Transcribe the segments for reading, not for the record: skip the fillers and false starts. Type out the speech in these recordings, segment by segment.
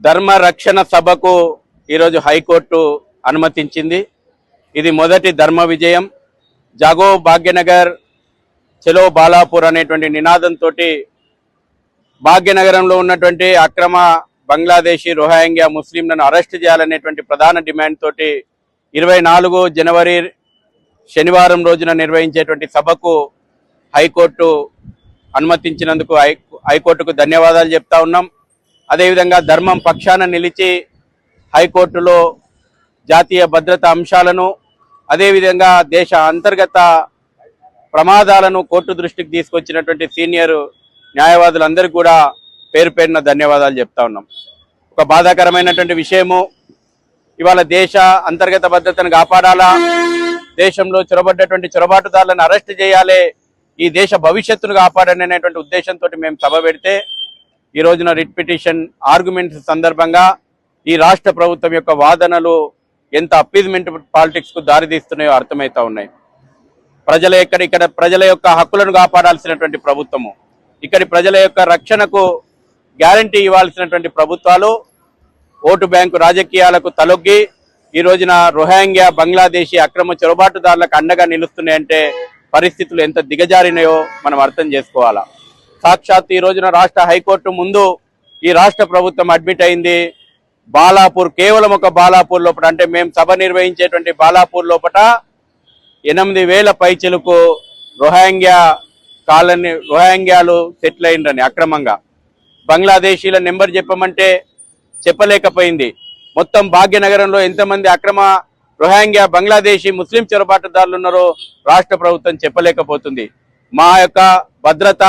ధర్మ రక్షణ సభకు ఈరోజు హైకోర్టు అనుమతించింది. ఇది మొదటి ధర్మ విజయం. జాగో భాగ్యనగర్ చలో బాలాపూర్ అనేటువంటి నినాదంతో భాగ్యనగరంలో ఉన్నటువంటి అక్రమ బంగ్లాదేశీ రోహింగ్యా ముస్లింలను అరెస్ట్ చేయాలనేటువంటి ప్రధాన డిమాండ్ తోటి 24 జనవరి శనివారం రోజున నిర్వహించేటువంటి సభకు హైకోర్టు అనుమతించినందుకు హైకోర్టుకు ధన్యవాదాలు చెప్తా ఉన్నాం. అదేవిధంగా ధర్మం పక్షాన నిలిచి హైకోర్టులో జాతీయ భద్రతా అంశాలను అదేవిధంగా దేశ అంతర్గత ప్రమాదాలను కోర్టు దృష్టికి తీసుకొచ్చినటువంటి సీనియర్ న్యాయవాదులందరికీ కూడా పేరు పేరున ధన్యవాదాలు చెప్తా ఉన్నాం. ఒక బాధాకరమైనటువంటి విషయము, ఇవాళ దేశ అంతర్గత భద్రతను కాపాడాలా, దేశంలో చొరబడ్డటువంటి చొరబాటుదారులను అరెస్ట్ చేయాలి, ఈ దేశ భవిష్యత్తును కాపాడనేటువంటి ఉద్దేశంతో మేము సభ పెడితే ఈ రోజున రిట్ పిటిషన్ ఆర్గ్యుమెంట్స్ సందర్భంగా ఈ రాష్ట్ర ప్రభుత్వం యొక్క వాదనలు ఎంత అప్పీజ్మెంట్ పాలిటిక్స్కు దారితీస్తున్నాయో అర్థమవుతా ఉన్నాయి. ఇక్కడ ప్రజల యొక్క హక్కులను కాపాడాల్సినటువంటి ప్రభుత్వము, ఇక్కడి ప్రజల యొక్క రక్షణకు గ్యారంటీ ఇవ్వాల్సినటువంటి ప్రభుత్వాలు ఓటు బ్యాంకు రాజకీయాలకు తలొగ్గి ఈ రోజున రోహింగ్యా బంగ్లాదేశీ అక్రమ చొరబాటుదారులకు అండగా నిలుస్తున్నాయంటే పరిస్థితులు ఎంత దిగజారినాయో మనం అర్థం చేసుకోవాలా. సాక్షాత్ ఈ రోజున రాష్ట్ర హైకోర్టు ముందు ఈ రాష్ట్ర ప్రభుత్వం అడ్మిట్ అయింది. బాలాపూర్, కేవలం ఒక బాలాపూర్ లోపల, అంటే మేము సభ నిర్వహించేటువంటి బాలాపూర్ లోపల 8,000 పైచిలకు రోహింగ్యాలు సెటిల్ అయిండ్రని అక్రమంగా బంగ్లాదేశీల నెంబర్ చెప్పమంటే చెప్పలేకపోయింది. మొత్తం భాగ్యనగరంలో ఎంతమంది అక్రమ రోహింగ్యా బంగ్లాదేశీ ముస్లిం చొరబాటుదారులు ఉన్నారో రాష్ట్ర ప్రభుత్వం చెప్పలేకపోతుంది. మా యొక్క భద్రత,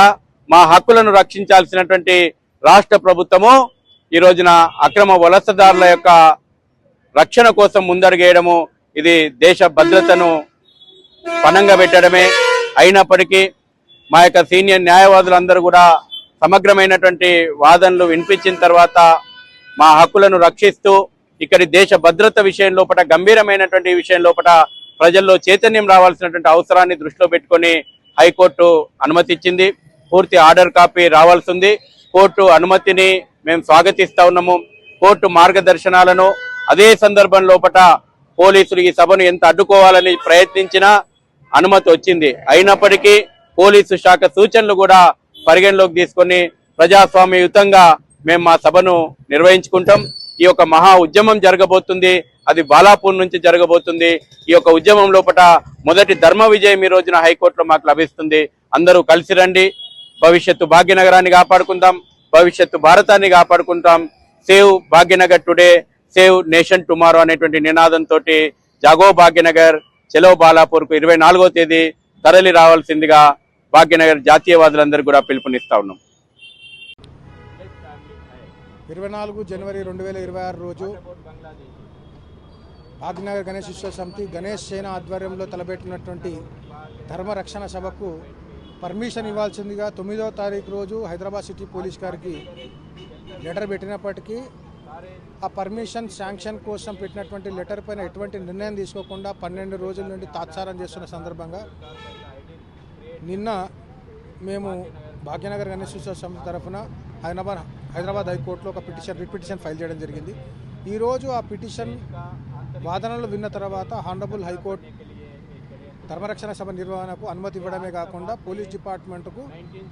మా హక్కులను రక్షించాల్సినటువంటి రాష్ట్ర ప్రభుత్వము ఈ రోజున అక్రమ వలసదారుల యొక్క రక్షణ కోసం ముందడుగేయడము, ఇది దేశ భద్రతను పణంగా పెట్టడమే. అయినప్పటికీ మా యొక్క సీనియర్ న్యాయవాదులందరూ కూడా సమగ్రమైనటువంటి వాదనలు వినిపించిన తర్వాత మా హక్కులను రక్షిస్తూ ఇక్కడి దేశ భద్రత విషయం లోపల, గంభీరమైనటువంటి విషయం లోపల ప్రజల్లో చైతన్యం రావాల్సినటువంటి అవసరాన్ని దృష్టిలో పెట్టుకొని హైకోర్టు అనుమతిచ్చింది. పూర్తి ఆర్డర్ కాపీ రావాల్సి ఉంది. కోర్టు అనుమతిని మేము స్వాగతిస్తా ఉన్నాము. కోర్టు మార్గదర్శనాలను అదే సందర్భం లోపల పోలీసులు ఈ సభను ఎంత అడ్డుకోవాలని ప్రయత్నించినా అనుమతి వచ్చింది. అయినప్పటికీ పోలీసు శాఖ సూచనలు కూడా పరిగణలోకి తీసుకొని ప్రజాస్వామ్యయుతంగా మేము మా సభను నిర్వహించుకుంటాం. ఈ యొక్క మహా ఉద్యమం జరగబోతుంది, అది బాలాపూర్ నుంచి జరగబోతుంది. ఈ యొక్క ఉద్యమం లోపల మొదటి ధర్మ విజయం ఈ రోజున హైకోర్టులో మాకు లభిస్తుంది. అందరూ కలిసి రండి, భవిష్యత్తు భాగ్యనగరాన్ని కాపాడుకుందాం, భవిష్యత్తు భారతాన్ని కాపాడుకుంటాం. Save Bhagyanagar today, save nation tomorrow అనేటువంటి నినాదంతో జాగో భాగ్యనగర్ చలో బాలాపూర్కు 24వ తేదీ తరలి రావాల్సిందిగా భాగ్యనగర్ జాతీయవాదులందరూ కూడా పిలుపునిస్తా ఉన్నాం. 24 జనవరి 2026 రోజు భాగ్యనగర్ గణేష్ ఉత్సవ సమితి గణేష్ సేన ఆధ్వర్యంలో తలపెట్టినటువంటి ధర్మరక్షణ సభకు పర్మిషన్ ఇవ్వాల్సిందిగా 9వ తారీఖు రోజు హైదరాబాద్ సిటీ పోలీస్ గారికి లెటర్ పెట్టినప్పటికీ ఆ పర్మిషన్ శాంక్షన్ కోసం పెట్టినటువంటి లెటర్ పైన ఎటువంటి నిర్ణయం తీసుకోకుండా 12 రోజుల నుండి తాత్సారం చేస్తున్న సందర్భంగా నిన్న మేము భాగ్యనగర్ గణేష్ ఉత్సవ సమితి తరఫున హైదరాబాద్ హైకోర్టులో ఒక రిట్ పిటిషన్ ఫైల్ చేయడం జరిగింది. ఈరోజు ఆ పిటిషన్ వాదనలు విన్న తర్వాత హానరబుల్ హైకోర్టు ధర్మరక్షణ సభ నిర్వహణకు అనుమతి ఇవ్వడమే కాకుండా పోలీస్ డిపార్ట్మెంట్కు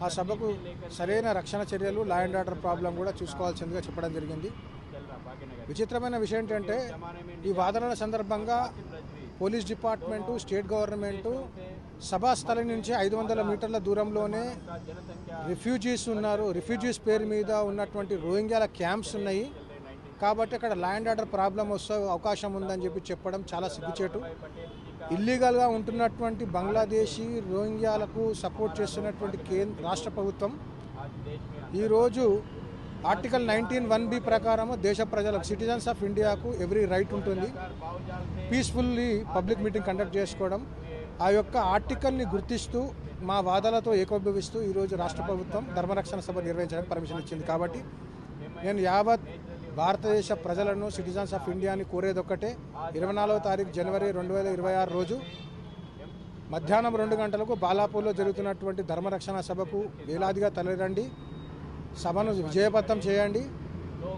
ఆ సభకు సరైన రక్షణ చర్యలు, లా అండ్ ఆర్డర్ ప్రాబ్లం కూడా చూసుకోవాల్సిందిగా చెప్పడం జరిగింది. విచిత్రమైన విషయం ఏంటంటే ఈ వాదనల సందర్భంగా పోలీస్ డిపార్ట్మెంటు, స్టేట్ గవర్నమెంటు సభా స్థలం నుంచి 500 మీటర్ల దూరంలోనే రిఫ్యూజీస్ ఉన్నారు, రిఫ్యూజీస్ పేరు మీద ఉన్నటువంటి రోహింగ్యాల క్యాంప్స్ ఉన్నాయి కాబట్టి అక్కడ లా అండ్ ఆర్డర్ ప్రాబ్లం వస్తే అవకాశం ఉందని చెప్పడం చాలా సిగ్గుచేటు. ఇల్లీగల్గా ఉంటున్నటువంటి బంగ్లాదేశీ రోహింగ్యాలకు సపోర్ట్ చేస్తున్నటువంటి రాష్ట్ర ప్రభుత్వం ఈరోజు ఆర్టికల్ 19(1)B ప్రకారం దేశ ప్రజలకు, సిటిజన్స్ ఆఫ్ ఇండియాకు ఎవ్రీ రైట్ ఉంటుంది పీస్ఫుల్లీ పబ్లిక్ మీటింగ్ కండక్ట్ చేసుకోవడం. ఆ యొక్క ఆర్టికల్ని గుర్తిస్తూ మా వాదాలతో ఏకోభవిస్తూ ఈరోజు రాష్ట్ర ప్రభుత్వం ధర్మరక్షణ సభ నిర్వహించడానికి పర్మిషన్ ఇచ్చింది. కాబట్టి నేను యావత్ భారతదేశ ప్రజలను, సిటిజన్స్ ఆఫ్ ఇండియాని కోరేదొక్కటే, 24వ తారీఖు జనవరి 2026 రోజు మధ్యాహ్నం 2 గంటలకు బాలాపూర్లో జరుగుతున్నటువంటి ధర్మరక్షణ సభకు వేలాదిగా తరలిరండి. సభను విజయవంతం చేయండి.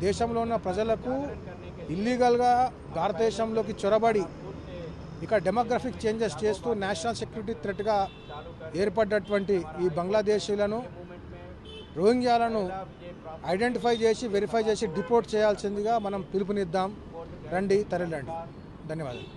దేశంలో ఉన్న ప్రజలకు ఇల్లీగల్గా భారతదేశంలోకి చొరబడి ఇక డెమోగ్రఫిక్ చేంజెస్ చేస్తూ నేషనల్ సెక్యూరిటీ థ్రెట్గా ఏర్పడ్డటువంటి ఈ బంగ్లాదేశీలను, రోహింగ్యాలను ఐడెంటిఫై చేసి వెరిఫై చేసి డిపోర్ట్ చేయాల్సిందిగా మనం పిలుపునిద్దాం. రండి, తరలిండి. ధన్యవాదాలు.